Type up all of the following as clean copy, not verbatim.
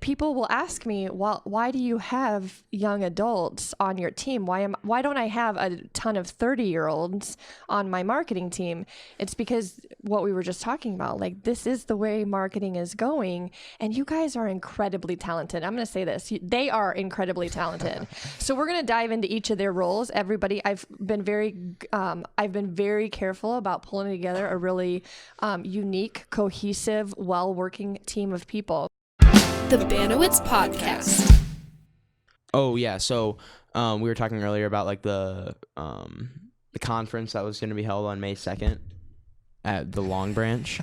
people will ask me, well, why do you have young adults on your team? Why don't I have a ton of 30-year-olds on my marketing team? It's because what we were just talking about, like, this is the way marketing is going, and you guys are incredibly talented. I'm going to say this. They are incredibly talented. So we're going to dive into each of their roles. Everybody, I've been very careful about pulling together a really unique, cohesive, well-working team of people. The Banowetz Podcast. Oh yeah, so we were talking earlier about like the conference that was going to be held on May 2nd at the Long Branch.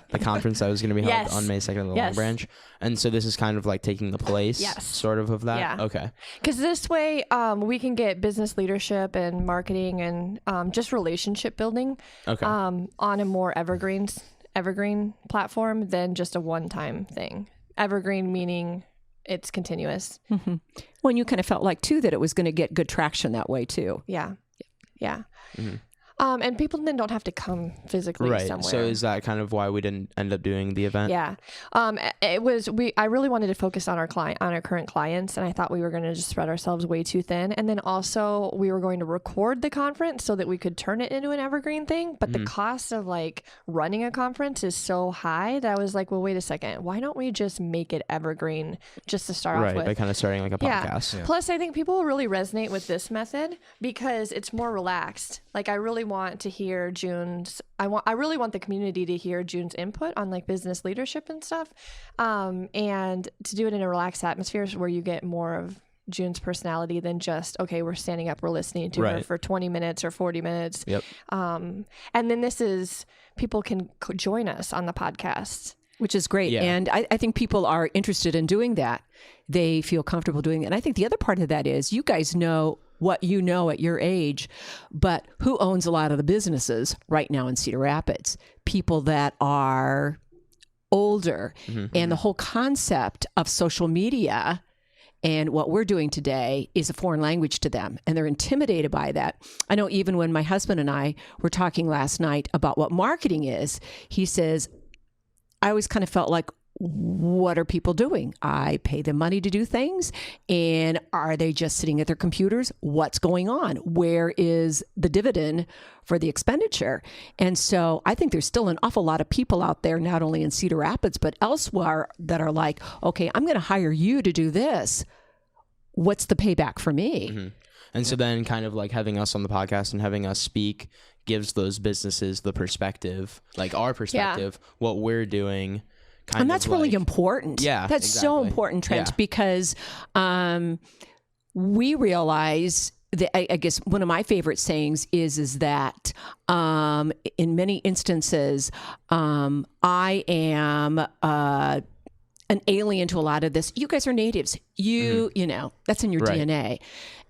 The conference that was going to be held on May 2nd at the Long Branch. And so this is kind of like taking the place sort of that. Yeah. Okay. Because this way we can get business leadership and marketing and just relationship building on a more evergreen platform than just a one-time thing. Evergreen meaning it's continuous. Mm-hmm. Well, and you kind of felt like, too, that it was going to get good traction that way, too. Yeah. Mm-hmm. And people then don't have to come physically somewhere. So is that kind of why we didn't end up doing the event? Yeah. I really wanted to focus on our current clients, and I thought we were going to just spread ourselves way too thin. And then also we were going to record the conference so that we could turn it into an evergreen thing. But the cost of like running a conference is so high that I was like, well, wait a second. Why don't we just make it evergreen just to start off with? By kind of starting like a podcast. Yeah. Plus, I think people will really resonate with this method because it's more relaxed. Like, I really want to hear I really want the community to hear June's input on like business leadership and stuff, and to do it in a relaxed atmosphere where you get more of June's personality than just, okay, we're standing up, we're listening to her for 20 minutes or 40 minutes. Yep. And then people can join us on the podcast. Which is great. Yeah. And I think people are interested in doing that. They feel comfortable doing it. And I think the other part of that is you guys know what you know at your age, but who owns a lot of the businesses right now in Cedar Rapids? People that are older. Mm-hmm. And the whole concept of social media and what we're doing today is a foreign language to them, and they're intimidated by that. I know even when my husband and I were talking last night about what marketing is, he says, I always kind of felt like, what are people doing? I pay them money to do things, and are they just sitting at their computers? What's going on? Where is the dividend for the expenditure? And so I think there's still an awful lot of people out there, not only in Cedar Rapids, but elsewhere, that are like, okay, I'm going to hire you to do this. What's the payback for me? Mm-hmm. And so then kind of like having us on the podcast and having us speak gives those businesses the perspective, like our perspective, what we're doing. And that's really important. Yeah, that's so important, Trent, because we realize that, I guess one of my favorite sayings is that in many instances, I am an alien to a lot of this. You guys are natives. You know, that's in your DNA.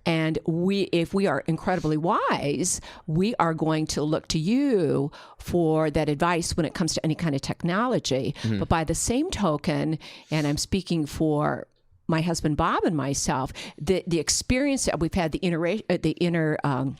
And if we are incredibly wise, we are going to look to you for that advice when it comes to any kind of technology. Mm-hmm. But by the same token, and I'm speaking for my husband Bob and myself, the experience that we've had, the inner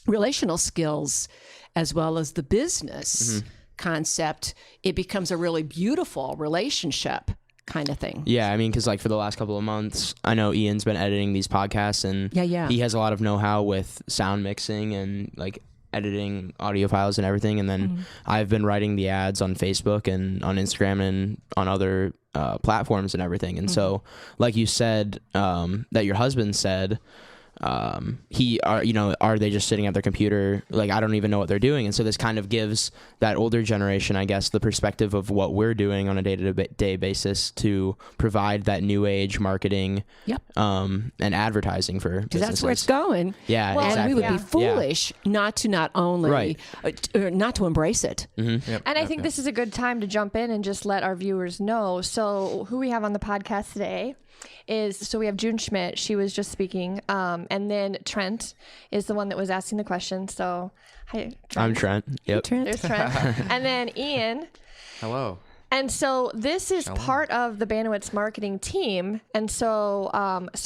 relational skills, as well as the business concept, it becomes a really beautiful relationship kind of thing. Yeah, I mean, because like for the last couple of months, I know Ian's been editing these podcasts, and he has a lot of know-how with sound mixing and like editing audio files and everything. And then I've been writing the ads on Facebook and on Instagram and on other platforms and everything. And so, like you said, that your husband said, are they just sitting at their computer? Like, I don't even know what they're doing. And so this kind of gives that older generation, I guess, the perspective of what we're doing on a day-to-day basis to provide that new age marketing and advertising for businesses. That's where it's going. Yeah, exactly. And we would be foolish not to not to embrace it. Mm-hmm. Yep, and I think this is a good time to jump in and just let our viewers know. So who we have on the podcast today so we have June Schmidt. She was just speaking. And then Trent is the one that was asking the question. So hi, Trent. I'm Trent. Yep. Hey, Trent. There's Trent. And then Ian. Hello. And so this is part of the Banowetz Marketing team. And so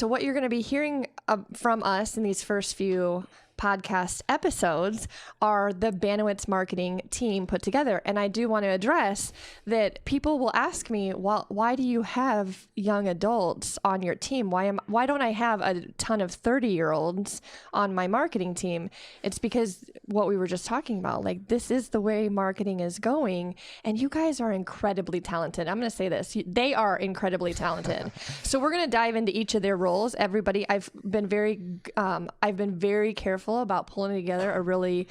what you're going to be hearing from us in these first few podcast episodes are the Banowetz Marketing team put together. And I do want to address that people will ask me, well, why do you have young adults on your team? Why don't I have a ton of 30-year-olds on my marketing team? It's because what we were just talking about, like, this is the way marketing is going. And you guys are incredibly talented. I'm going to say this. They are incredibly talented. So we're going to dive into each of their roles. Everybody, I've been very careful about pulling together a really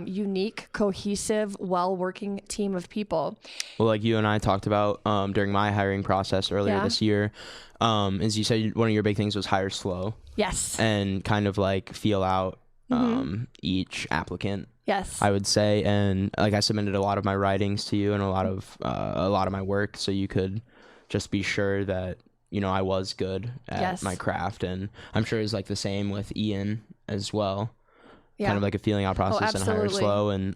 unique, cohesive, well-working team of people. Well, like you and I talked about during my hiring process earlier this year, as you said, one of your big things was hire slow. Yes. And kind of like feel out each applicant. Yes. I would say, and like I submitted a lot of my writings to you and a lot of my work, so you could just be sure that I was good at my craft. And I'm sure it's like the same with Ian as well. Kind of like a feeling out process and hire slow. And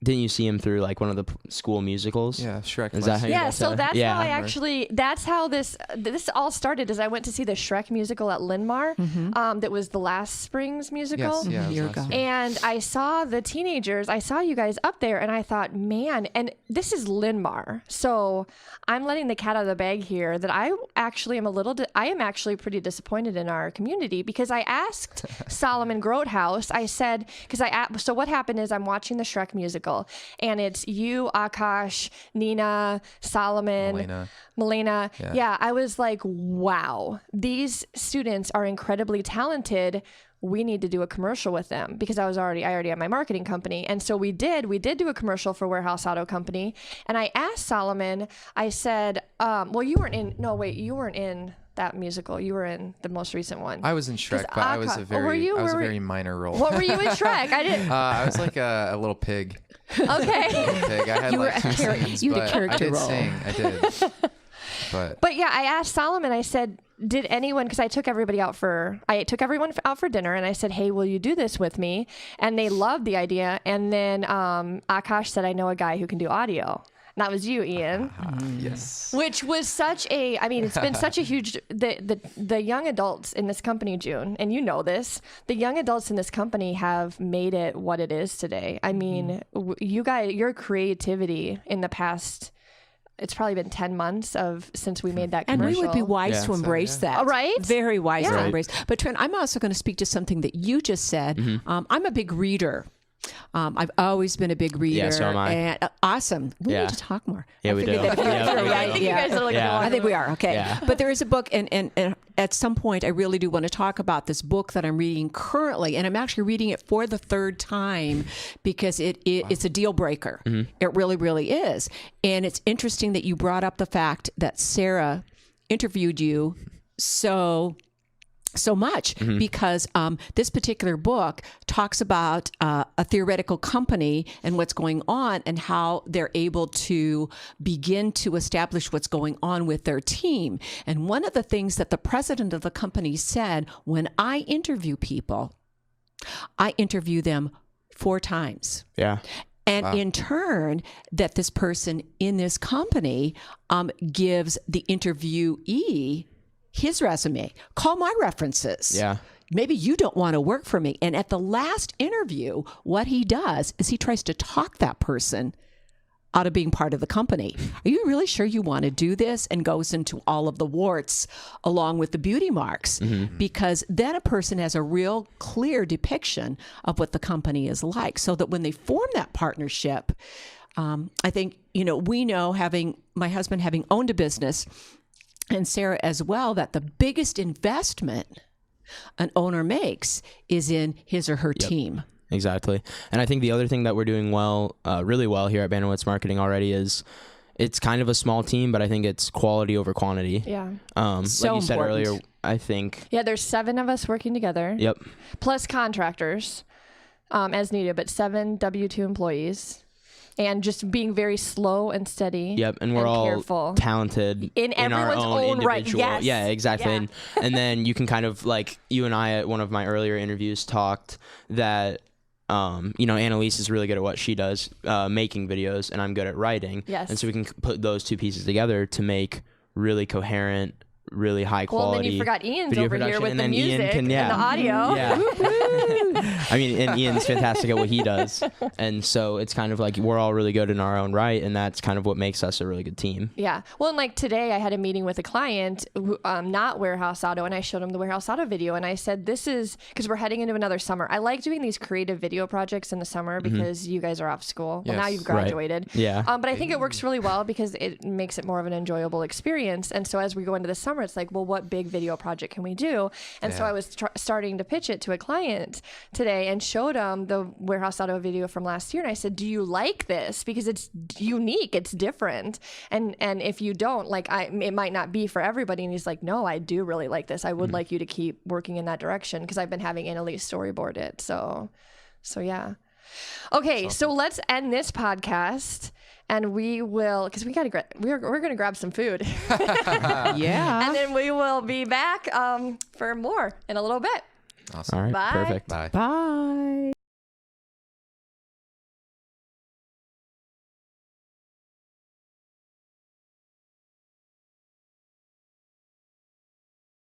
didn't you see him through like one of the school musicals? Yeah, Shrek. Is that how so that's how that's how this all started. Is I went to see the Shrek musical at Linmar. That was the last spring's musical. Yes, a year ago. And I saw the teenagers. I saw you guys up there, and I thought, man, and this is Linmar. So I'm letting the cat out of the bag here. That I actually am I am actually pretty disappointed in our community, because I asked Solomon Grotehouse. I said, so what happened is I'm watching the Shrek musical. And it's you, Akash, Nina, Solomon, Melena. Yeah, I was like, wow, these students are incredibly talented. We need to do a commercial with them, because I already had my marketing company. And so we did do a commercial for Warehouse Auto Company. And I asked Solomon, I said, well, you weren't in that musical. You were in the most recent one. I was in Shrek, but I was a very minor role. What were you in Shrek? I didn't. I was like a little pig. Okay. Pig. I had like 2 scenes, you but the character I did role. sing. I did. But yeah, I asked Solomon. I said, did anyone? Because I took everyone out for dinner, and I said, hey, will you do this with me? And they loved the idea. And then Akash said, I know a guy who can do audio. And that was you, Ian. Yes. Which was it's been such a huge, the young adults in this company, June, and you know this, the young adults in this company have made it what it is today. I mean, you guys, your creativity in the past, it's probably been 10 months since we made that commercial. And we would be wise to embrace that. Right? Very wise to embrace. But Trent, I'm also going to speak to something that you just said. I'm a big reader. I've always been a big reader. Yeah, so am I. And, awesome. We need to talk more. Yeah, we do. I think you guys are I think we are. Okay. Yeah. But there is a book, and at some point, I really do want to talk about this book that I'm reading currently. And I'm actually reading it for the 3rd time, because it's a deal breaker. It really, really is. And it's interesting that you brought up the fact that Sarah interviewed you so much, because this particular book talks about a theoretical company and what's going on, and how they're able to begin to establish what's going on with their team. And one of the things that the president of the company said, when I interview people, I interview them 4 times. Yeah. And in turn, that this person in this company gives the interviewee his resume, call my references. Yeah. Maybe you don't want to work for me. And at the last interview, what he does is he tries to talk that person out of being part of the company. Are you really sure you want to do this? And goes into all of the warts along with the beauty marks, because then a person has a real clear depiction of what the company is like, so that when they form that partnership, I think, we know, my husband having owned a business, and Sarah as well, that the biggest investment an owner makes is in his or her team. Exactly. And I think the other thing that we're doing really well here at Banowetz Marketing already is it's kind of a small team, but I think it's quality over quantity. Yeah. Like you said earlier, I think. Yeah, there's 7 of us working together. Yep. Plus contractors as needed, but 7 W-2 employees. And just being very slow and steady. Yep, and we're all careful. Talented in our own right. individual. Yes. Yeah, exactly. Yeah. And then you can kind of, like, you and I at one of my earlier interviews talked that Annalise is really good at what she does, making videos, and I'm good at writing. Yes. And so we can put those 2 pieces together to make really coherent, really high quality. Well, and then you forgot Ian's video over here production, with and the then music Ian can, and the audio. Yeah. I mean, and Ian's fantastic at what he does. And so it's kind of like we're all really good in our own right. And that's kind of what makes us a really good team. Yeah. Well, and like today I had a meeting with a client, who, not Warehouse Auto, and I showed him the Warehouse Auto video. And I said, this is because we're heading into another summer. I like doing these creative video projects in the summer because you guys are off school. Well, now you've graduated. Right. Yeah. But I think it works really well because it makes it more of an enjoyable experience. And so as we go into the summer, it's like, well, what big video project can we do? And so I was starting to pitch it to a client today and showed him the Warehouse Auto video from last year. And I said, do you like this? Because it's unique, it's different. And if you don't, like, it might not be for everybody. And he's like, no, I do really like this. I would like you to keep working in that direction because I've been having Annalise storyboard it. So yeah. Okay, so let's end this podcast, and we will, because we're going to grab some food. Yeah. And then we will be back for more in a little bit. Awesome. All right. Bye. Perfect. Bye. Bye.